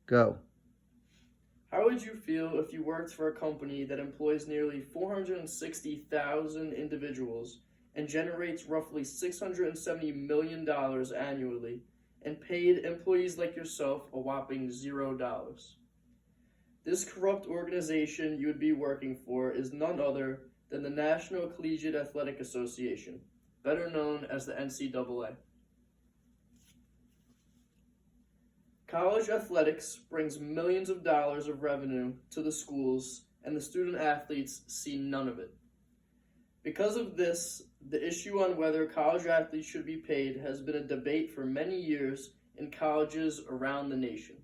Go. How would you feel if you worked for a company that employs nearly 460,000 individuals and generates roughly $670 million annually and paid employees like yourself a whopping $0? This corrupt organization you would be working for is none other than the National Collegiate Athletic Association, better known as the NCAA. College athletics brings millions of dollars of revenue to the schools, and the student athletes see none of it. Because of this, the issue on whether college athletes should be paid has been a debate for many years in colleges around the nation.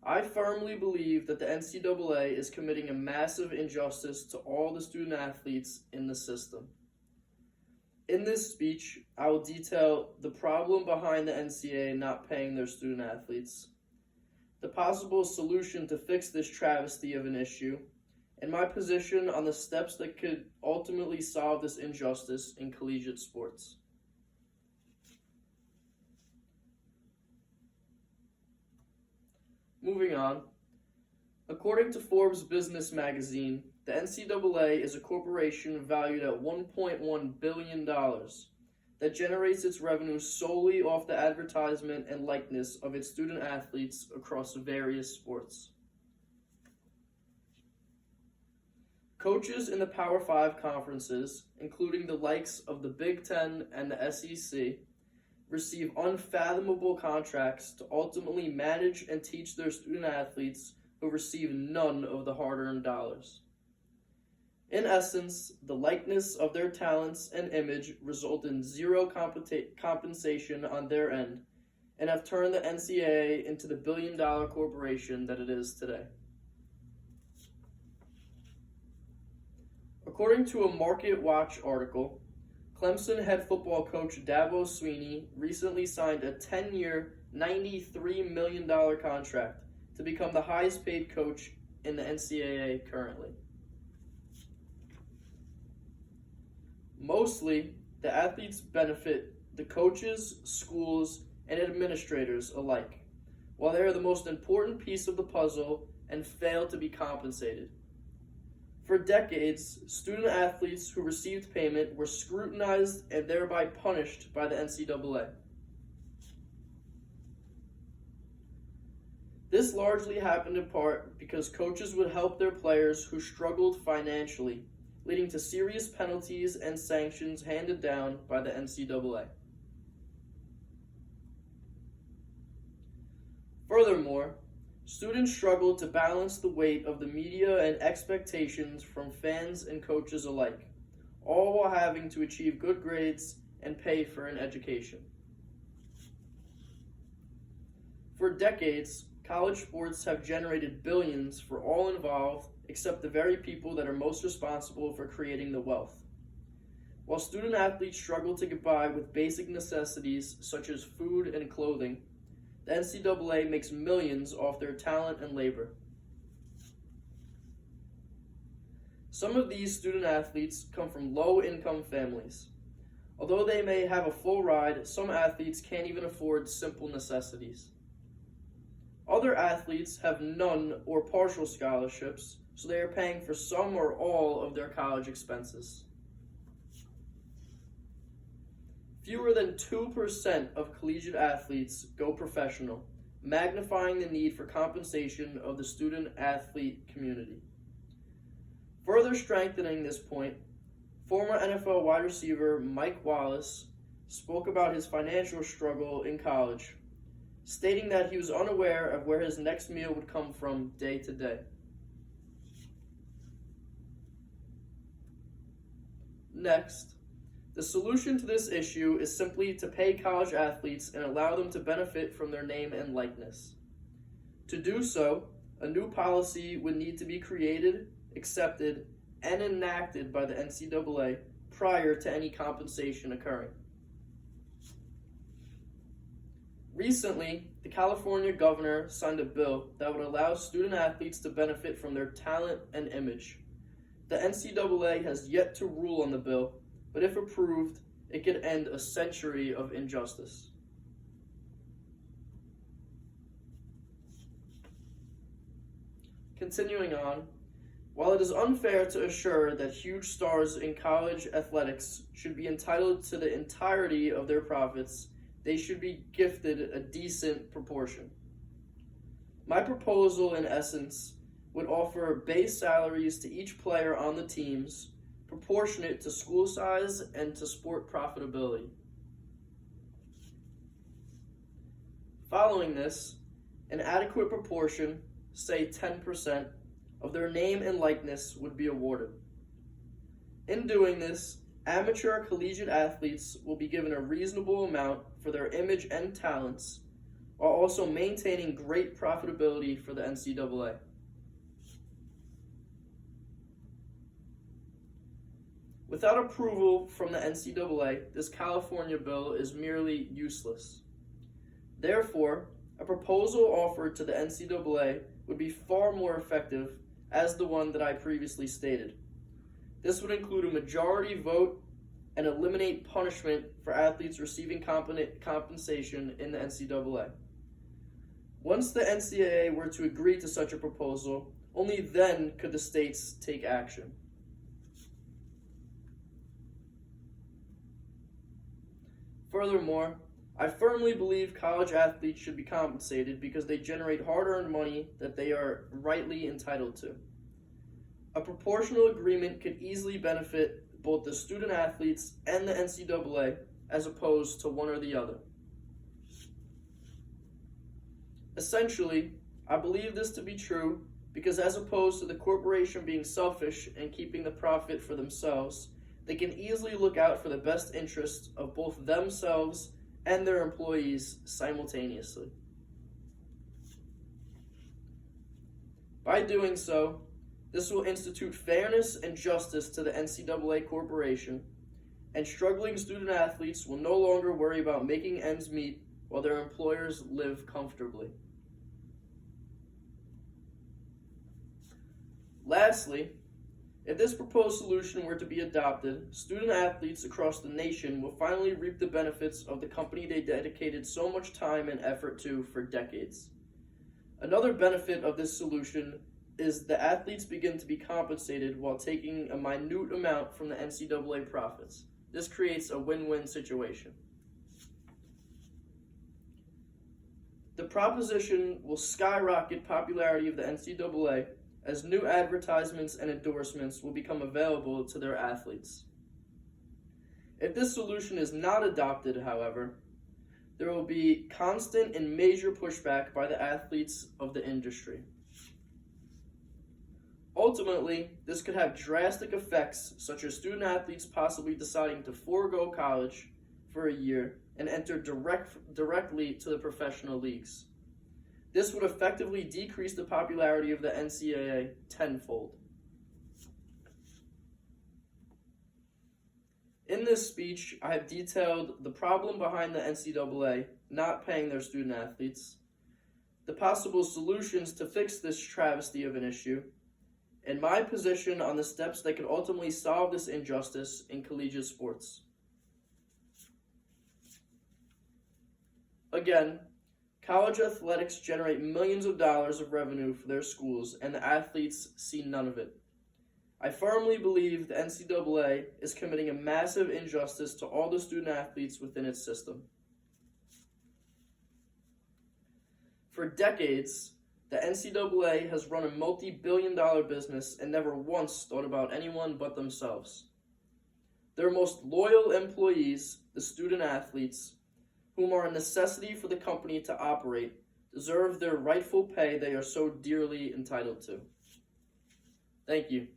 I firmly believe that the NCAA is committing a massive injustice to all the student athletes in the system. In this speech, I will detail the problem behind the NCAA not paying their student athletes, the possible solution to fix this travesty of an issue, and my position on the steps that could ultimately solve this injustice in collegiate sports. Moving on, according to Forbes Business Magazine, the NCAA is a corporation valued at $1.1 billion that generates its revenue solely off the advertisement and likeness of its student athletes across various sports. Coaches in the Power 5 conferences, including the likes of the Big Ten and the SEC, receive unfathomable contracts to ultimately manage and teach their student athletes who receive none of the hard-earned dollars. In essence, the likeness of their talents and image result in zero compensation on their end and have turned the NCAA into the billion-dollar corporation that it is today. According to a Market Watch article, Clemson head football coach Dabo Swinney recently signed a 10-year, $93 million contract to become the highest-paid coach in the NCAA currently. Mostly, the athletes benefit the coaches, schools, and administrators alike, while they are the most important piece of the puzzle and fail to be compensated. For decades, student athletes who received payment were scrutinized and thereby punished by the NCAA. This largely happened in part because coaches would help their players who struggled financially, leading to serious penalties and sanctions handed down by the NCAA. Furthermore, students struggled to balance the weight of the media and expectations from fans and coaches alike, all while having to achieve good grades and pay for an education. For decades, college sports have generated billions for all involved except the very people that are most responsible for creating the wealth. While student athletes struggle to get by with basic necessities such as food and clothing, the NCAA makes millions off their talent and labor. Some of these student athletes come from low-income families. Although they may have a full ride, some athletes can't even afford simple necessities. Other athletes have none or partial scholarships, so they are paying for some or all of their college expenses. Fewer than 2% of collegiate athletes go professional, magnifying the need for compensation of the student-athlete community. Further strengthening this point, former NFL wide receiver Mike Wallace spoke about his financial struggle in college, stating that he was unaware of where his next meal would come from day to day. Next, the solution to this issue is simply to pay college athletes and allow them to benefit from their name and likeness. To do so, a new policy would need to be created, accepted, and enacted by the NCAA prior to any compensation occurring. Recently, the California governor signed a bill that would allow student athletes to benefit from their talent and image. The NCAA has yet to rule on the bill, but if approved, it could end a century of injustice. Continuing on, while it is unfair to assure that huge stars in college athletics should be entitled to the entirety of their profits, they should be gifted a decent proportion. My proposal, in essence, would offer base salaries to each player on the teams proportionate to school size and to sport profitability. Following this, an adequate proportion, say 10%, of their name and likeness would be awarded. In doing this, amateur collegiate athletes will be given a reasonable amount for their image and talents, while also maintaining great profitability for the NCAA. Without approval from the NCAA, this California bill is merely useless. Therefore, a proposal offered to the NCAA would be far more effective as the one that I previously stated. This would include a majority vote and eliminate punishment for athletes receiving compensation in the NCAA. Once the NCAA were to agree to such a proposal, only then could the states take action. Furthermore, I firmly believe college athletes should be compensated because they generate hard-earned money that they are rightly entitled to. A proportional agreement could easily benefit both the student athletes and the NCAA as opposed to one or the other. Essentially, I believe this to be true because as opposed to the corporation being selfish and keeping the profit for themselves, they can easily look out for the best interests of both themselves and their employees simultaneously. By doing so, this will institute fairness and justice to the NCAA corporation, and struggling student athletes will no longer worry about making ends meet while their employers live comfortably. Lastly, if this proposed solution were to be adopted, student athletes across the nation will finally reap the benefits of the company they dedicated so much time and effort to for decades. Another benefit of this solution is the athletes begin to be compensated while taking a minute amount from the NCAA profits. This creates a win-win situation. The proposition will skyrocket popularity of the NCAA as new advertisements and endorsements will become available to their athletes. If this solution is not adopted, however, there will be constant and major pushback by the athletes of the industry. Ultimately, this could have drastic effects, such as student athletes possibly deciding to forego college for a year and enter directly to the professional leagues. This would effectively decrease the popularity of the NCAA tenfold. In this speech, I have detailed the problem behind the NCAA not paying their student athletes, the possible solutions to fix this travesty of an issue, and my position on the steps that could ultimately solve this injustice in collegiate sports. Again, college athletics generate millions of dollars of revenue for their schools, and the athletes see none of it. I firmly believe the NCAA is committing a massive injustice to all the student athletes within its system. For decades, the NCAA has run a multi-billion-dollar business and never once thought about anyone but themselves. Their most loyal employees, the student athletes, whom are a necessity for the company to operate, deserve their rightful pay they are so dearly entitled to. Thank you.